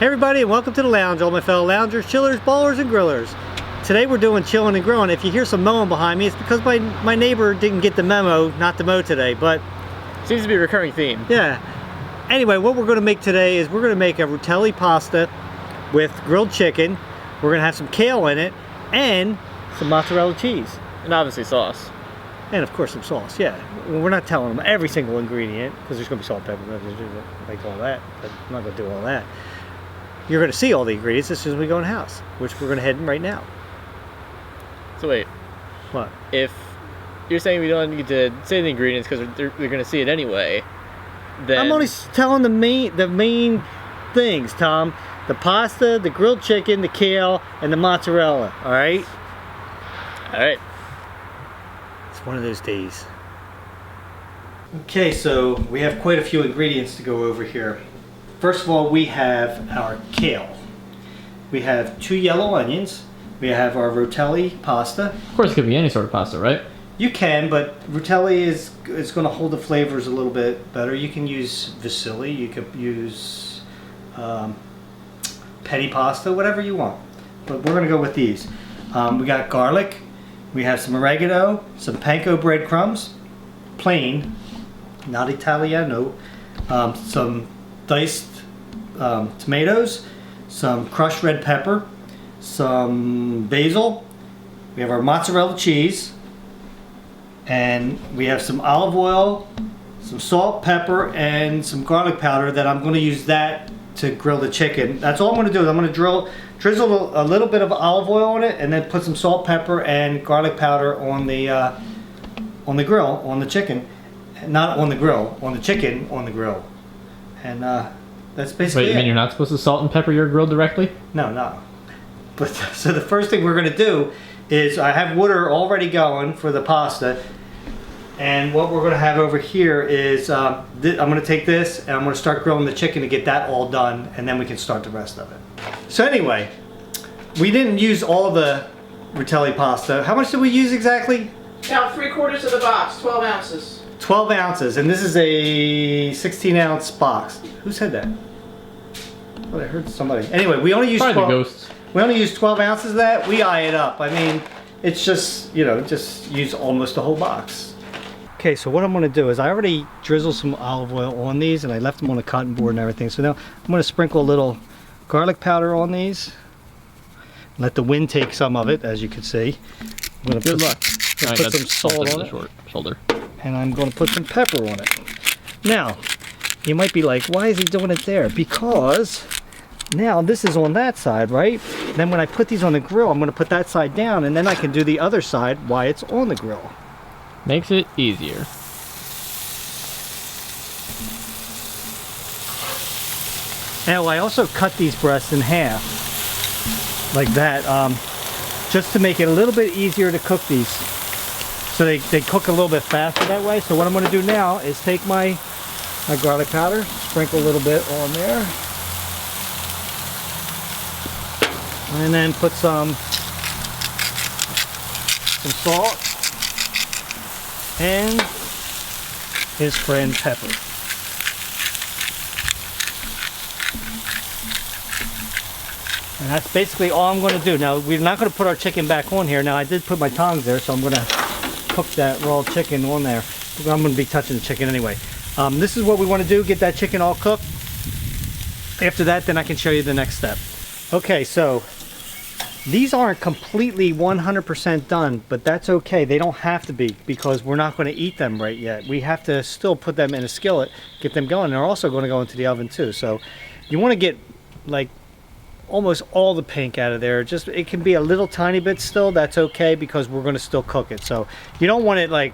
Hey everybody, and welcome to the lounge, all my fellow loungers, chillers, ballers, and grillers. Today we're doing chilling and grilling. If you hear some mowing behind me, it's because my neighbor didn't get the memo not to mow today, but... Seems to be a recurring theme. Yeah. Anyway, what we're going to make today is we're going to make a Rotelle pasta with grilled chicken. We're going to have some kale in it, and some mozzarella cheese. And obviously sauce. And of course some sauce, yeah. We're not telling them every single ingredient, because there's going to be salt, pepper, like all that, but I'm not going to do all that. You're going to see all the ingredients as soon as we go in the house, which we're going to head in right now. So wait. What? If you're saying we don't need to say the ingredients because they're going to see it anyway, then... I'm only telling the main things, Tom. The pasta, the grilled chicken, the kale, and the mozzarella, alright? Alright. It's one of those days. Okay, so we have quite a few ingredients to go over here. First of all, we have our kale. We have 2 yellow onions. We have our Rotelle pasta. Of course, it could be any sort of pasta, right? You can, but Rotelle is going to hold the flavors a little bit better. You can use fusilli. You could use petty pasta, whatever you want. But we're going to go with these. We got garlic. We have some oregano, some Panko breadcrumbs, plain, not Italiano. Some diced tomatoes, some crushed red pepper, some basil. We have our mozzarella cheese, and we have some olive oil, some salt, pepper, and some garlic powder that I'm going to use that to grill the chicken. That's all I'm going to do. Is I'm going to drizzle a little bit of olive oil on it, and then put some salt, pepper, and garlic powder on the grill, on the chicken. Not on the grill, on the chicken, on the grill. And that's basically it. Wait, you mean you're not supposed to salt and pepper your grill directly? No. But so the first thing we're going to do is I have water already going for the pasta. And what we're going to have over here is I'm going to take this and I'm going to start grilling the chicken to get that all done. And then we can start the rest of it. So anyway, we didn't use all the Rotelle pasta. How much did we use exactly? About 3/4 of the box, 12 ounces. 12 ounces, and this is a 16-ounce box. Who said that? Oh, I heard somebody. Anyway, we only use 12. Probably the ghosts. We only use 12 ounces of that. We eye it up. I mean, it's just, you know, just use almost the whole box. Okay, so what I'm going to do is I already drizzled some olive oil on these, and I left them on a cotton board and everything. So now I'm going to sprinkle a little garlic powder on these. Let the wind take some of it, as you can see. I'm going to put some salt on it. Shoulder. And I'm going to put some pepper on it. Now, you might be like, why is he doing it there? Because now this is on that side, right? Then when I put these on the grill, I'm going to put that side down, and then I can do the other side while it's on the grill. Makes it easier. Now, I also cut these breasts in half, like that, just to make it a little bit easier to cook these. So they cook a little bit faster that way. So what I'm going to do now is take my garlic powder, sprinkle a little bit on there, and then put some salt and his friend pepper. And that's basically all I'm going to do. Now, we're not going to put our chicken back on here. Now, I did put my tongs there, so I'm going to cook that raw chicken on there. I'm going to be touching the chicken anyway. This is what we want to do, get that chicken all cooked. After that, then I can show you the next step. Okay, so these aren't completely 100% done, but that's okay. They don't have to be, because we're not going to eat them right yet. We have to still put them in a skillet, get them going. They're also going to go into the oven too. So you want to get like almost all the pink out of there. Just, it can be a little tiny bit still, that's okay, because we're going to still cook it. So you don't want it like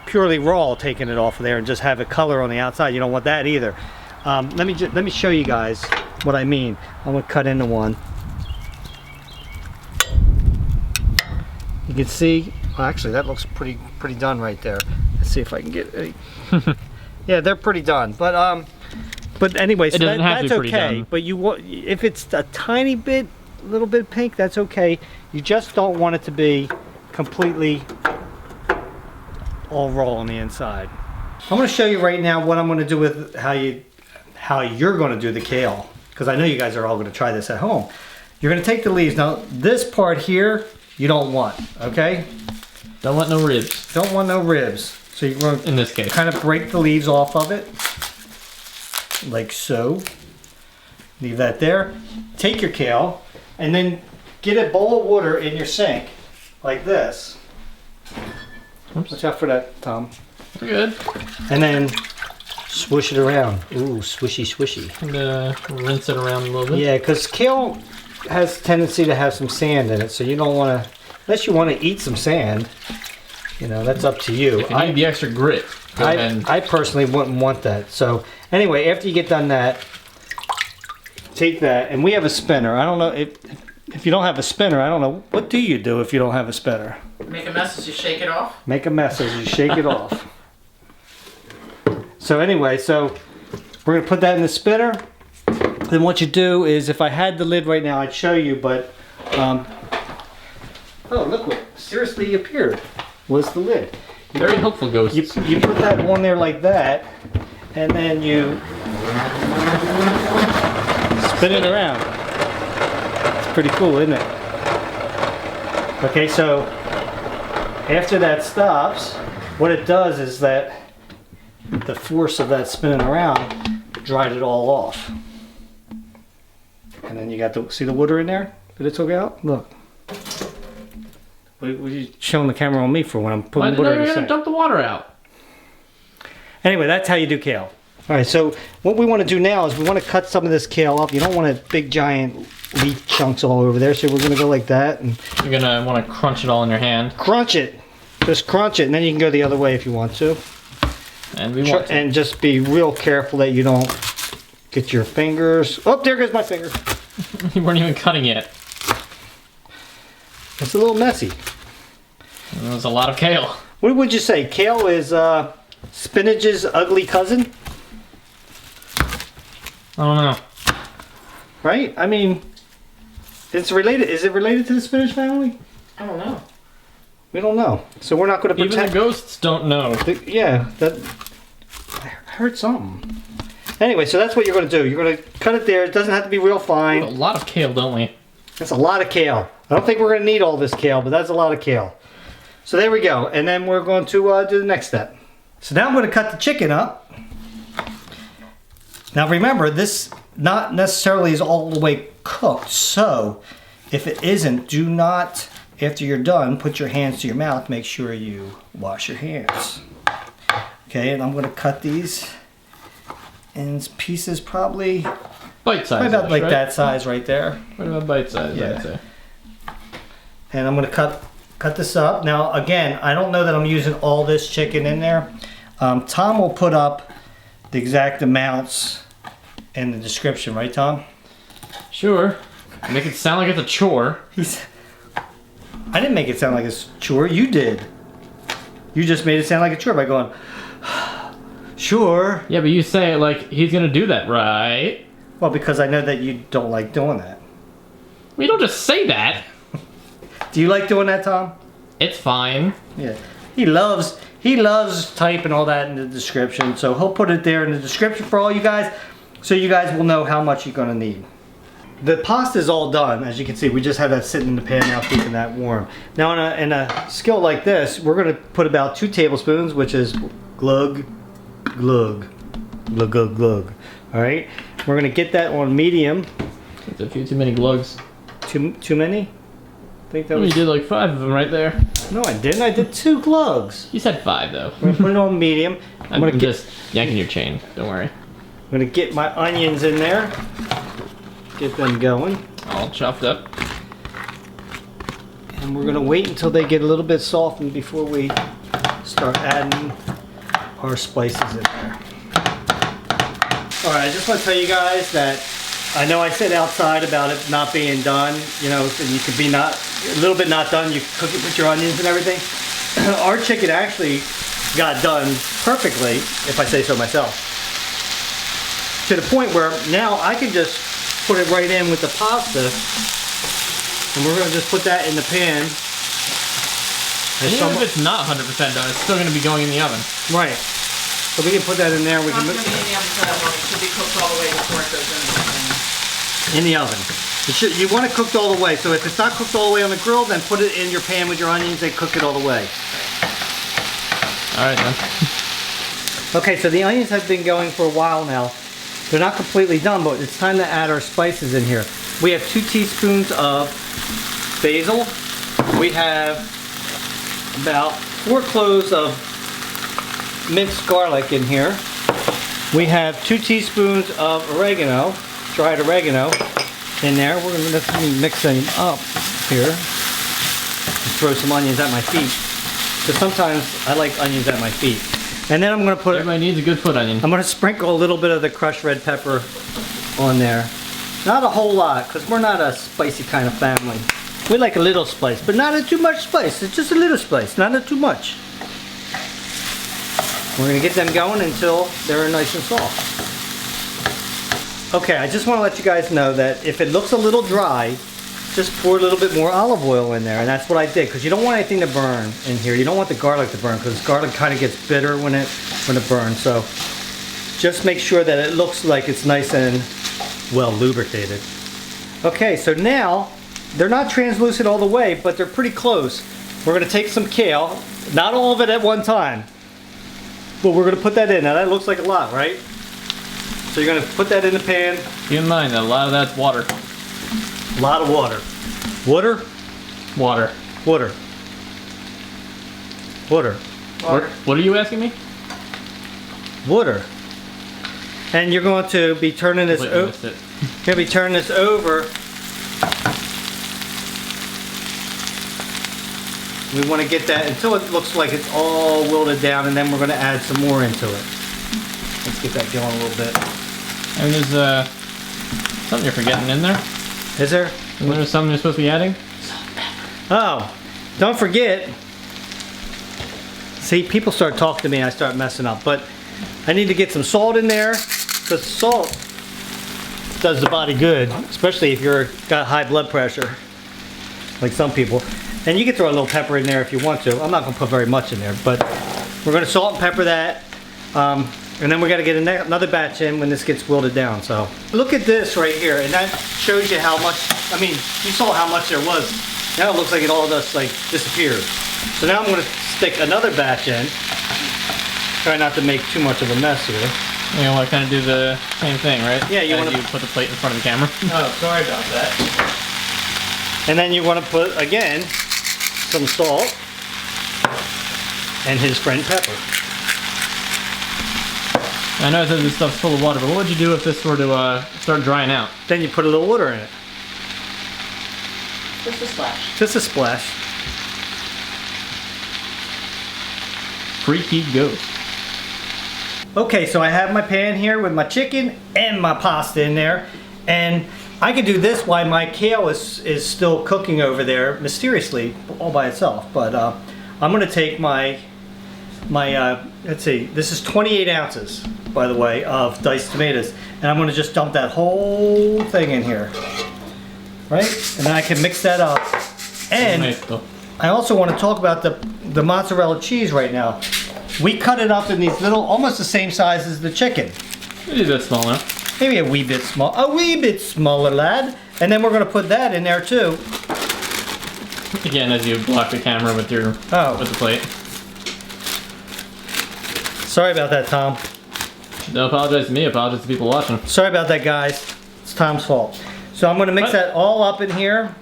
purely raw, taking it off of there and just have a color on the outside. You don't want that either. Let me show you guys what I mean. I'm going to cut into one. You can see, well, actually that looks pretty done right there. Let's see if I can get any. Yeah, they're pretty done, but anyway, so that's okay. But you want, if it's a tiny bit, little bit pink, that's okay. You just don't want it to be completely all raw on the inside. I'm going to show you right now what I'm going to do with how you're going to do the kale. because I know you guys are all going to try this at home. You're going to take the leaves. Now, this part here, you don't want, okay? Don't want no ribs. Don't want no ribs. So you're going to, in this case, kind of break the leaves off of it, like so. Leave that there. Take your kale, and then get a bowl of water in your sink, like this. Oops. Watch out for that, Tom. We're good. And then swoosh it around. Ooh, swishy, swishy. And rinse it around a little bit. Yeah, because kale has a tendency to have some sand in it, so you don't want to, unless you want to eat some sand, you know, that's up to you. If you need the extra grit, go ahead and... I personally wouldn't want that. So anyway, after you get done that, take that, and we have a spinner. I don't know if you don't have a spinner, I don't know, what do you do if you don't have a spinner? Make a mess as you shake it off. Make a mess as you shake it off. So anyway, so we're gonna put that in the spinner. Then what you do is, if I had the lid right now, I'd show you, but oh, look what seriously appeared was the lid. Very helpful, ghosts. You put that on there like that, and then you spin it around. It's pretty cool, isn't it? Okay, so after that stops, what it does is that the force of that spinning around dried it all off. And then you got see the water in there that it took out? Look. What are you showing the camera on me for when I'm putting water in the You're sink? gonna dump the water out. Anyway, that's how you do kale. All right, so what we want to do now is we want to cut some of this kale up. You don't want a big giant leaf chunks all over there, so we're going to go like that. And You're gonna want to crunch it all in your hand. crunch it. Just crunch it, and then you can go the other way if you want to. And we want to. And just be real careful that you don't get your fingers. Oh, there goes my finger. You weren't even cutting yet. It's a little messy. There's a lot of kale. What would you say? Kale is spinach's ugly cousin, I don't know. right? I mean, it's related. Is it related to the spinach family? I don't know. We don't know. So we're not going to Even pretend. the ghosts don't know. Yeah, that I heard something. Anyway, so that's what you're going to do. You're going to cut it there. It doesn't have to be real A fine. lot of kale, don't we? That's a lot of kale. I don't think we're going to need all this kale, but that's a lot of kale. So there we go. And then we're going to do the next step. So now I'm going to cut the chicken up. Now remember, this not necessarily is all the way cooked. So if it isn't, do not, after you're done, put your hands to your mouth. Make sure you wash your hands. Okay, and I'm going to cut these in pieces probably Bite-sized. about like right? that size right there. What about bite-sized, Yeah. I'd say. And I'm going to cut this up. Now again, I don't know that I'm using all this chicken in there. Tom will put up the exact amounts in the description, right, Tom? Sure. Make it sound like it's a chore. I didn't make it sound like a chore. You did. You just made it sound like a chore by going, sure. Yeah, but you say it like he's gonna do that, right? Well, because I know that you don't like doing that. We don't just say that. Do you like doing that, Tom? It's fine. Yeah. He loves typing all that in the description, so he'll put it there in the description for all you guys, so you guys will know how much you're gonna need. The pasta is all done. As you can see, we just had that sitting in the pan now, keeping that warm. Now in a skillet like this, we're gonna put about 2 tablespoons, which is glug, glug, glug, glug, glug. All right, we're gonna get that on medium. It's a few too many glugs. Too many? I think that You was. did like 5 of them right there. No, I didn't. I did 2 glugs. You said 5 though. We're gonna put it on medium. I'm just yanking your chain. Don't worry. I'm gonna get my onions in there. Get them going. All chopped up. And we're gonna wait until they get a little bit softened before we start adding our spices in there. Alright, I just want to tell you guys that I know I said outside about it not being done, you know, and you could be a little bit not done, you cook it with your onions and everything. Our chicken actually got done perfectly, if I say so myself. To the point where now I can just put it right in with the pasta, and we're going to just put that in the pan. Even if it's not 100% done, it's still going to be going in the oven. Right. So we can put that in there. We Not can. gonna be in the oven for that long. It should be cooked all the way before it goes in the pan. in the oven. You want it cooked all the way, so if it's not cooked all the way on the grill, then put it in your pan with your onions and cook it all the way. Alright then. Okay, so the onions have been going for a while now. They're not completely done, but it's time to add our spices in here. We have 2 teaspoons of basil. We have about 4 cloves of minced garlic in here. We have 2 teaspoons of oregano, dried oregano, in there. We're going to mix them up here. Just throw some onions at my feet, because sometimes I like onions at my feet. And then I'm going to put. Everybody needs a good foot onion. I'm going to sprinkle a little bit of the crushed red pepper on there. Not a whole lot, because we're not a spicy kind of family. We like a little spice, but not too much spice. It's just a little spice, not too much. We're going to get them going until they're nice and soft. Okay, I just want to let you guys know that if it looks a little dry, just pour a little bit more olive oil in there, and that's what I did, because you don't want anything to burn in here. You don't want the garlic to burn, because garlic kind of gets bitter when it burns. So just make sure that it looks like it's nice and well lubricated. Okay, so now they're not translucent all the way, but they're pretty close. We're going to take some kale, not all of it at one time, but we're going to put that in. Now that looks like a lot, right? So you're going to put that in the pan. Keep in mind that a lot of that's water. A lot of water. Water? Water. Water. Water. Water. What are you asking me? Water. And you're going to be turning this over. You're going to be turning this over. We want to get that until it looks like it's all wilted down, and then we're going to add some more into it. Let's get that going a little bit. And there's something you're forgetting in there. Is there? Isn't there something you're supposed to be adding? Oh, don't forget. See, people start talking to me, I start messing up. But I need to get some salt in there, because salt does the body good, especially if you're got high blood pressure, like some people. And you can throw a little pepper in there if you want to. I'm not going to put very much in there, but we're going to salt and pepper that. And then we got to get another batch in when this gets wilted down. So look at this right here, and that shows you how much. I mean, you saw how much there was. Now it looks like it all just like disappeared. So now I'm going to stick another batch in. Try not to make too much of a mess here. You know, I kind of do the same thing, right? Yeah, you want to put the plate in front of the camera. Oh, sorry about that. And then you want to put again some salt and his friend pepper. I know it says this stuff's full of water, but what would you do if this were to start drying out? Then you put a little water in it. Just a splash. Just a splash. Free heat goes. Okay, so I have my pan here with my chicken and my pasta in there, and I can do this while my kale is still cooking over there mysteriously all by itself. But I'm going to take my let's see, this is 28 ounces, by the way, of diced tomatoes, and I'm going to just dump that whole thing in here, right? And then I can mix that up. And I also want to talk about the mozzarella cheese right now. We cut it up in these little, almost the same size as the chicken. Maybe a bit smaller. Maybe a wee bit smaller, lad. And then we're going to put that in there too. Again, as you block the camera with your with the plate. Sorry about that, Tom. Don't apologize to me, apologize to people watching. Sorry about that, guys. It's Tom's fault. So I'm going to mix that all up in here.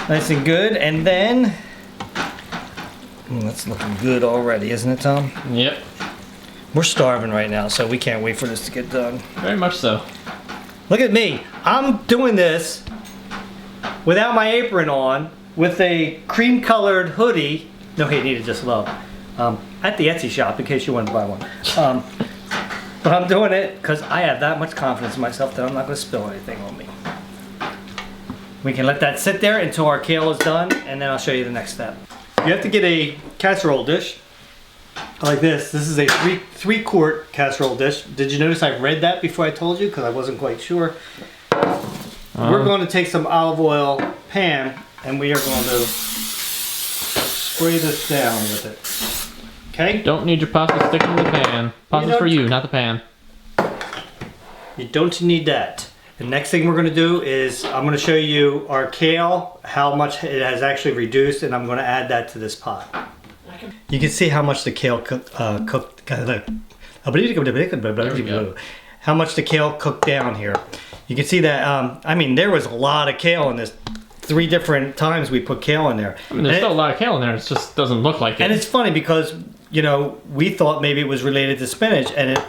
Nice and good. And then, that's looking good already, isn't it, Tom? Yep. We're starving right now, so we can't wait for this to get done. Very much so. Look at me. I'm doing this without my apron on, with a cream-colored hoodie. No hate needed, just love. At the Etsy shop, in case you wanted to buy one. But I'm doing it because I have that much confidence in myself that I'm not going to spill anything on me. We can let that sit there until our kale is done, and then I'll show you the next step. You have to get a casserole dish like this. This is a three-quart casserole dish. Did you notice I read that before I told you? Because I wasn't quite sure. We're going to take some olive oil pan, and we are going to spray this down with it. Okay? Don't need your pasta sticking to the pan. Pasta's for you, not the pan. You don't need that. The next thing we're gonna do is I'm gonna show you our kale, how much it has actually reduced, and I'm gonna add that to this pot. You can see how much the kale cooked. How much the kale cooked down here. You can see that, I mean, there was a lot of kale in this. 3 different times we put kale in there. I mean, there's still a lot of kale in there. It just doesn't look like it. And it's funny because, you know, we thought maybe it was related to spinach, and it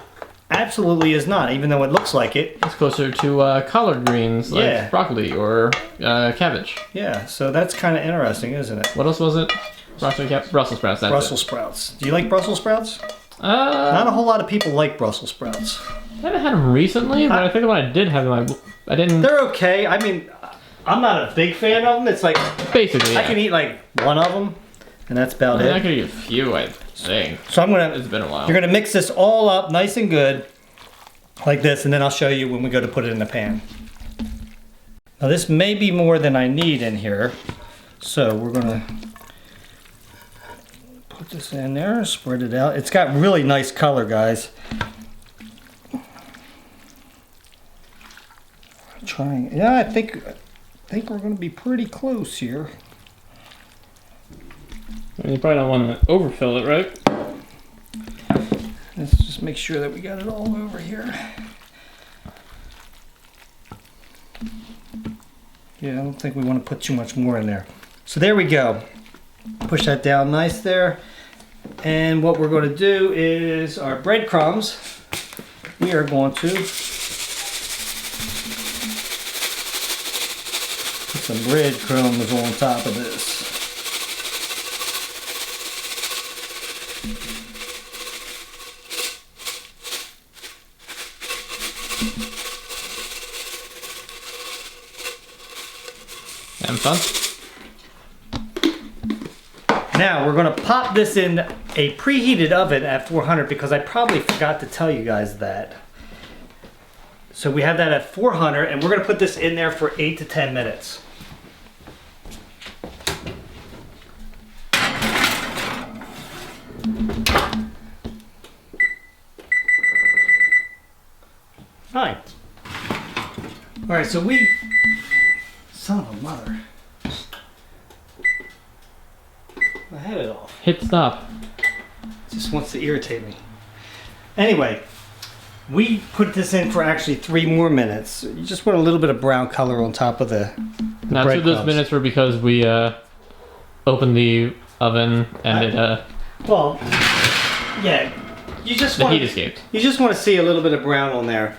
absolutely is not, even though it looks like it. It's closer to collard greens, like broccoli or cabbage. Yeah, so that's kind of interesting, isn't it? What else was it? Brussels sprouts. Brussels sprouts. Do you like Brussels sprouts? Not a whole lot of people like Brussels sprouts. I haven't had them recently, but I think when I did have them, I didn't. They're okay. I mean, I'm not a big fan of them. It's like basically I can eat like 1 of them, and that's about it. I can eat a few, I think. So I'm gonna. It's been a while. You're gonna mix this all up nice and good, like this, and then I'll show you when we go to put it in the pan. Now this may be more than I need in here, so we're gonna put this in there, spread it out. It's got really nice color, guys. Trying. Yeah, I think we're going to be pretty close here. You probably don't want to overfill it, right? Let's just make sure that we got it all over here. Yeah, I don't think we want to put too much more in there. So there we go. Push that down nice there. And what we're going to do is our breadcrumbs. We are going to put some breadcrumbs on top of this. Having fun? Now we're going to pop this in a preheated oven at 400 because I probably forgot to tell you guys that. So we have that at 400 and we're going to put this in there for 8 to 10 minutes. Fine. All right, so we, son of a mother. I had it off. Hit stop. Just wants to irritate me. Anyway, we put this in for actually 3 more minutes. You just want a little bit of brown color on top of the Now, 2 of those minutes were because we opened the oven and well, yeah. You just the want heat escaped. You just want to see a little bit of brown on there,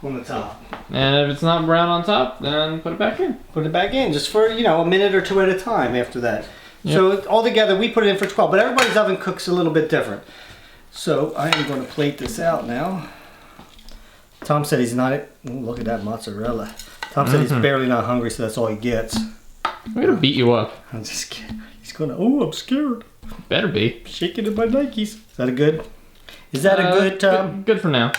on the top. And if it's not brown on top, then put it back in. Put it back in, just for, you know, a minute or 2 at a time after that. Yep. So altogether, we put it in for 12, but everybody's oven cooks a little bit different. So I am going to plate this out now. Tom said he's not. Ooh, look at that mozzarella. Tom said he's barely not hungry, so that's all he gets. I'm gonna beat you up. I'm just kidding. He's gonna. Oh, I'm scared. Better be. Shaking in my Nikes. Is that a good? Is that a good, Tom? Good for now.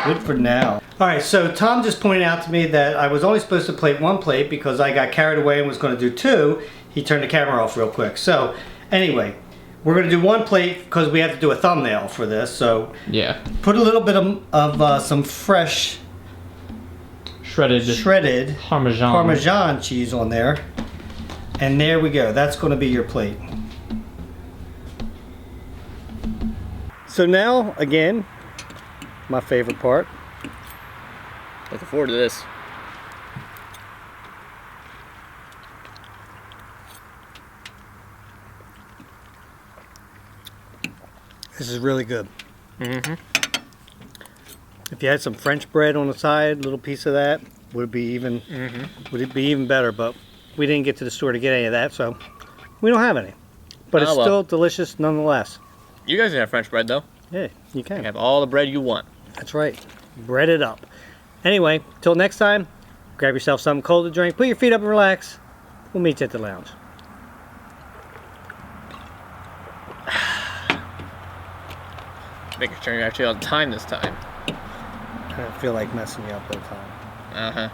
Good for now. All right, so Tom just pointed out to me that I was only supposed to plate 1 plate because I got carried away and was going to do 2. He turned the camera off real quick. So anyway, we're going to do 1 plate because we have to do a thumbnail for this. So Yeah. put a little bit of some fresh shredded Parmesan cheese on there. And there we go. That's going to be your plate. So now, again, my favorite part. Looking forward to this. This is really good. If you had some French bread on the side, a little piece of that, would it be even better, but we didn't get to the store to get any of that, so we don't have any. But it's still delicious nonetheless. You guys can have French bread though. Yeah, you You can. can have all the bread you want. That's right. Bread it up. Anyway, till next time, grab yourself something cold to drink, put your feet up and relax. We'll meet you at the lounge. Making sure you're actually on time this time. I don't feel like messing you up that time. Uh-huh.